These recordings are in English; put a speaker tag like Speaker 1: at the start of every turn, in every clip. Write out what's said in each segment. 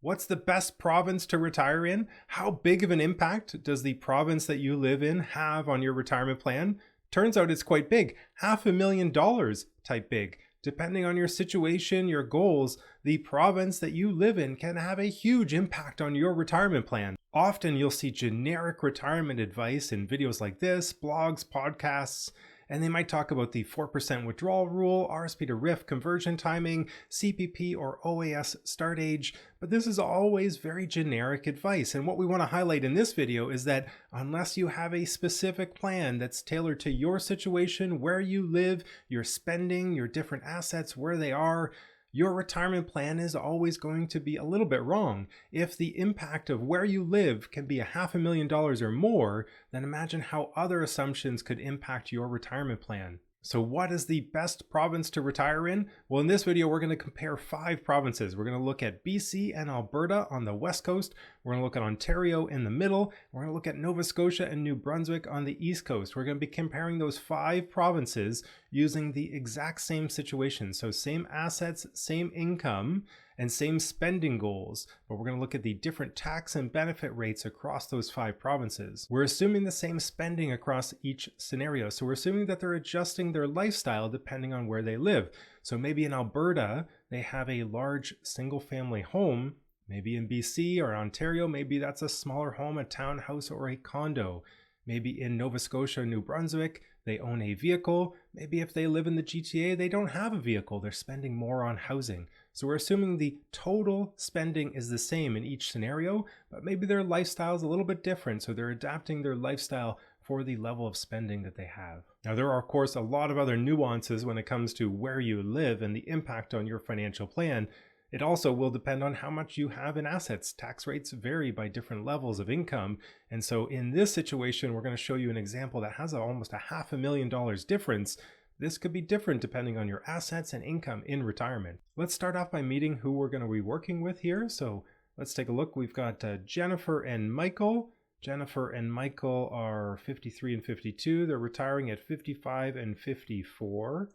Speaker 1: What's the best province to retire in? How big of an impact does the province that you live in have on your retirement plan? Turns out it's quite big, $500,000 type big. Depending on your situation, your goals, the province that you live in can have a huge impact on your retirement plan. Often you'll see generic retirement advice in videos like this, blogs, podcasts, and they might talk about the 4% withdrawal rule, RSP to RIF conversion timing, CPP or OAS start age, but this is always very generic advice. And what we want to highlight in this video is that unless you have a specific plan that's tailored to your situation, where you live, your spending, your different assets, where they are, your retirement plan is always going to be a little bit wrong. If the impact of where you live can be $500,000 or more, then imagine how other assumptions could impact your retirement plan. So what is the best province to retire in? Well, in this video, we're going to compare 5 provinces. We're going to look at BC and Alberta on the west coast. We're going to look at Ontario in the middle. We're going to look at Nova Scotia and New Brunswick on the east coast. We're going to be comparing those 5 provinces using the exact same situation. So same assets, same income, and same spending goals, but we're going to look at the different tax and benefit rates across those 5 provinces. We're assuming the same spending across each scenario. So we're assuming that they're adjusting their lifestyle depending on where they live. So maybe in Alberta, they have a large single family home. Maybe in BC or Ontario, maybe that's a smaller home, a townhouse or a condo. Maybe in Nova Scotia or New Brunswick, they own a vehicle. Maybe if they live in the GTA, they don't have a vehicle. They're spending more on housing. So we're assuming the total spending is the same in each scenario, but maybe their lifestyle is a little bit different. So they're adapting their lifestyle for the level of spending that they have. Now, there are, of course, a lot of other nuances when it comes to where you live and the impact on your financial plan. It also will depend on how much you have in assets. Tax rates vary by different levels of income. And so in this situation, we're going to show you an example that has almost $500,000 difference. This could be different depending on your assets and income in retirement. Let's start off by meeting who we're going to be working with here. So let's take a look. We've got Jennifer and Michael. Jennifer and Michael are 53 and 52. They're retiring at 55 and 54.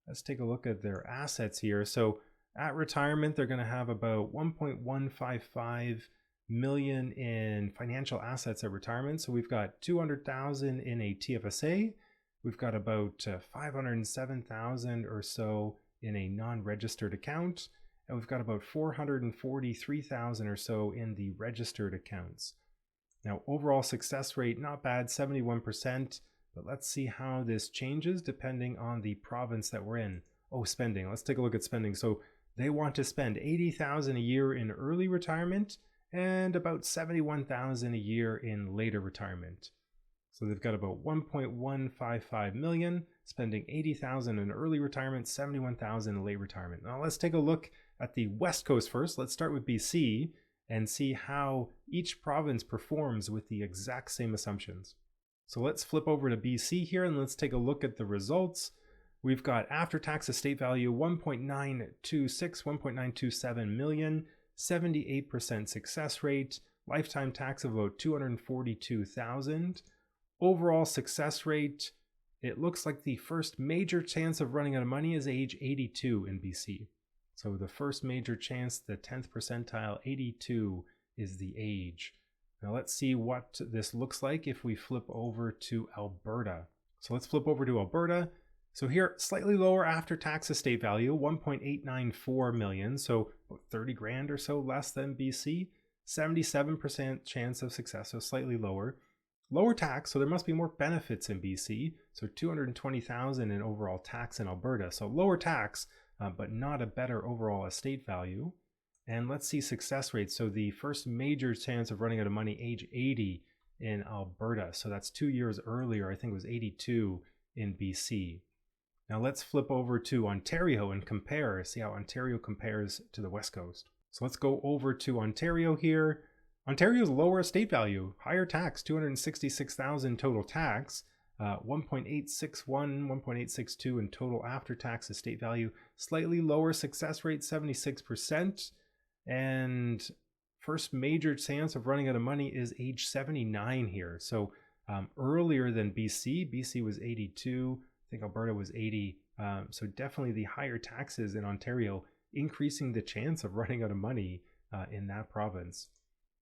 Speaker 1: Let's take a look at their assets here. So at retirement, they're going to have about 1.155 million in financial assets at retirement. So we've got 200,000 in a TFSA. We've got about 507,000 or so in a non-registered account. And we've got about 443,000 or so in the registered accounts. Now, overall success rate, not bad, 71%. But let's see how this changes depending on the province that we're in. Oh, spending. Let's take a look at spending. So they want to spend $80,000 a year in early retirement and about $71,000 a year in later retirement. So they've got about 1.155 million, spending $80,000 in early retirement, $71,000 in late retirement. Now let's take a look at the West Coast first. Let's start with BC and see how each province performs with the exact same assumptions. So let's flip over to BC here and let's take a look at the results. We've got after-tax estate value 1.927 million, 78% success rate, lifetime tax of about 242,000. Overall success rate, it looks like the first major chance of running out of money is age 82 in BC. So the first major chance, the 10th percentile, 82 is the age. Now let's see what this looks like if we flip over to Alberta. So let's flip over to Alberta. So here, slightly lower after-tax estate value, 1.894 million, so about 30 grand or so less than BC. 77% chance of success, so slightly lower. Lower tax, so there must be more benefits in BC. So 220,000 in overall tax in Alberta. So lower tax, but not a better overall estate value. And let's see success rates. So the first major chance of running out of money, age 80 in Alberta. So that's 2 years earlier. I think it was 82 in BC. Now let's flip over to Ontario and compare, see how Ontario compares to the West Coast. So let's go over to Ontario here. Ontario's lower estate value, higher tax, 266,000 total tax, 1.861, 1.862 in total after-tax estate value, slightly lower success rate, 76%, and first major chance of running out of money is age 79 here. So earlier than BC. BC was 82. I think Alberta was 80. So definitely the higher taxes in Ontario increasing the chance of running out of money in that province.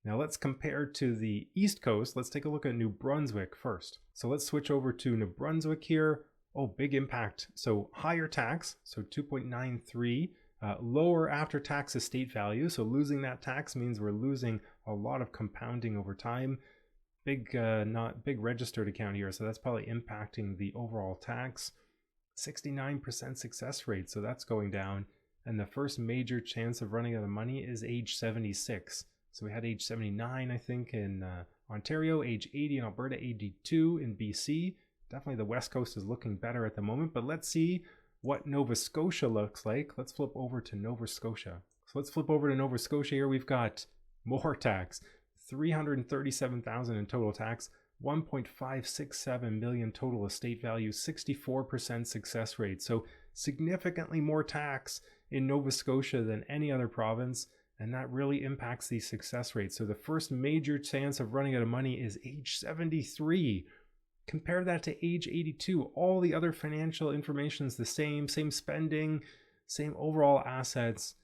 Speaker 1: Now let's compare to the East Coast. Let's take a look at New Brunswick first. So let's switch over to New Brunswick here. Oh, big impact. So higher tax, so 2.93, lower after-tax estate value. So losing that tax means we're losing a lot of compounding over time. Not big registered account here, so that's probably impacting the overall tax. 69% success rate, so that's going down. And the first major chance of running out of money is age 76. So we had age 79, I think, in Ontario, age 80 in Alberta, 82 in BC. Definitely the West Coast is looking better at the moment, but let's see what Nova Scotia looks like. Let's flip over to Nova Scotia. So let's flip over to Nova Scotia here. We've got more tax, 337,000 in total tax, 1.567 million total estate value, 64% success rate. So significantly more tax in Nova Scotia than any other province, and that really impacts the success rate. So the first major chance of running out of money is age 73. Compare that to age 82. All the other financial information is the same spending, same overall assets,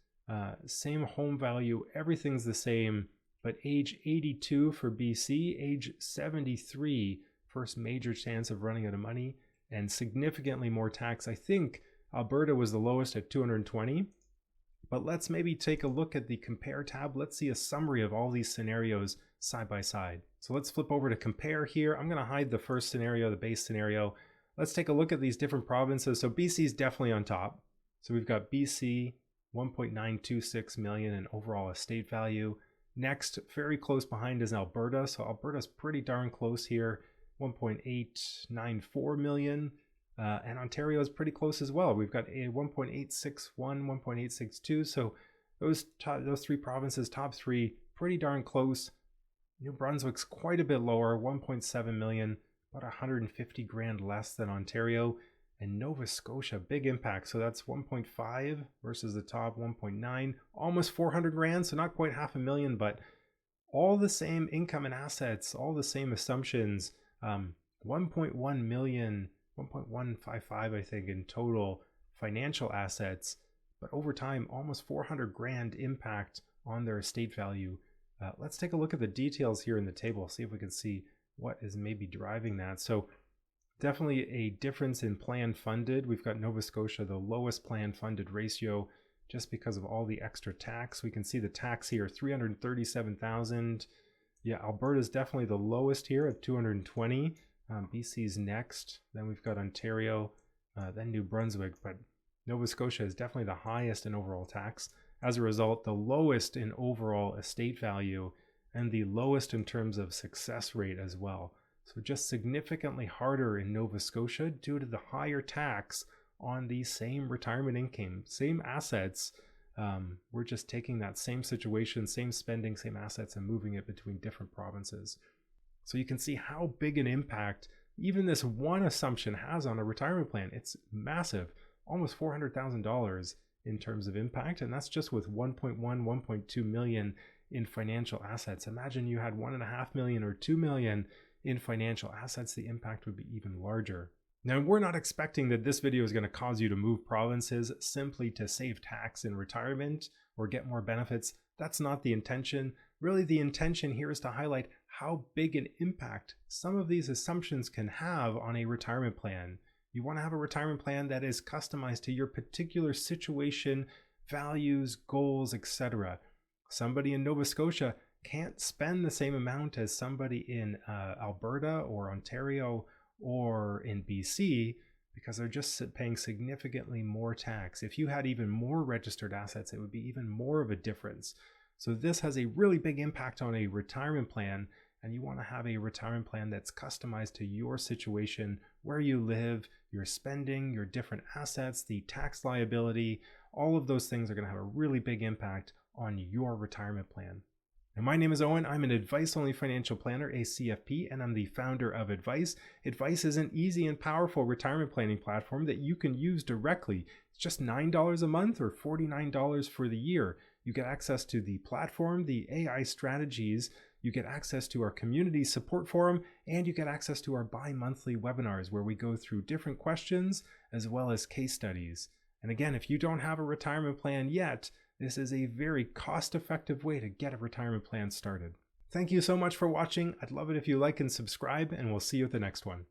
Speaker 1: same home value, everything's the same. But age 82 for BC, age 73, first major chance of running out of money, and significantly more tax. I think Alberta was the lowest at 220. But let's maybe take a look at the compare tab. Let's see a summary of all these scenarios side by side. So let's flip over to compare here. I'm going to hide the first scenario, the base scenario. Let's take a look at these different provinces. So BC is definitely on top. So we've got BC, 1.926 million in overall estate value. Next, very close behind is Alberta. So Alberta's pretty darn close here, 1.894 million. And Ontario is pretty close as well. We've got a 1.861, 1.862. So those three provinces, top three, pretty darn close. New Brunswick's quite a bit lower, 1.7 million, about 150 grand less than Ontario. And Nova Scotia, big impact. So that's 1.5 versus the top 1.9, almost 400 grand. So not quite $500,000, but all the same income and assets, all the same assumptions. 1.1 million. 1.155, I think, in total financial assets, but over time, almost 400 grand impact on their estate value. Let's take a look at the details here in the table, see if we can see what is maybe driving that. So definitely a difference in plan funded. We've got Nova Scotia, the lowest plan funded ratio, just because of all the extra tax. We can see the tax here, 337,000. Yeah, Alberta's definitely the lowest here at 220. BC's next, then we've got Ontario, then New Brunswick, but Nova Scotia is definitely the highest in overall tax. As a result, the lowest in overall estate value and the lowest in terms of success rate as well. So just significantly harder in Nova Scotia due to the higher tax on the same retirement income, same assets. We're just taking that same situation, same spending, same assets, and moving it between different provinces. So you can see how big an impact even this one assumption has on a retirement plan. It's massive, almost $400,000 in terms of impact. And that's just with 1.1, 1.2 million in financial assets. Imagine you had 1.5 million or 2 million in financial assets, the impact would be even larger. Now, we're not expecting that this video is going to cause you to move provinces simply to save tax in retirement or get more benefits. That's not the intention. Really, the intention here is to highlight how big an impact some of these assumptions can have on a retirement plan. You want to have a retirement plan that is customized to your particular situation, values, goals, etc. Somebody in Nova Scotia can't spend the same amount as somebody in Alberta or Ontario or in BC because they're just paying significantly more tax. If you had even more registered assets, it would be even more of a difference. So this has a really big impact on a retirement plan, and you want to have a retirement plan that's customized to your situation, where you live, your spending, your different assets, the tax liability. All of those things are going to have a really big impact on your retirement plan. Now, my name is Owen. I'm an advice-only financial planner, a CFP, and I'm the founder of Advice. Advice is an easy and powerful retirement planning platform that you can use directly. It's just $9 a month or $49 for the year. You get access to the platform, the AI strategies, you get access to our community support forum, and you get access to our bi-monthly webinars where we go through different questions as well as case studies. And again, if you don't have a retirement plan yet, This is a very cost-effective way to get a retirement plan started. Thank you so much for watching. I'd love it if you like and subscribe, and we'll see you at the next one.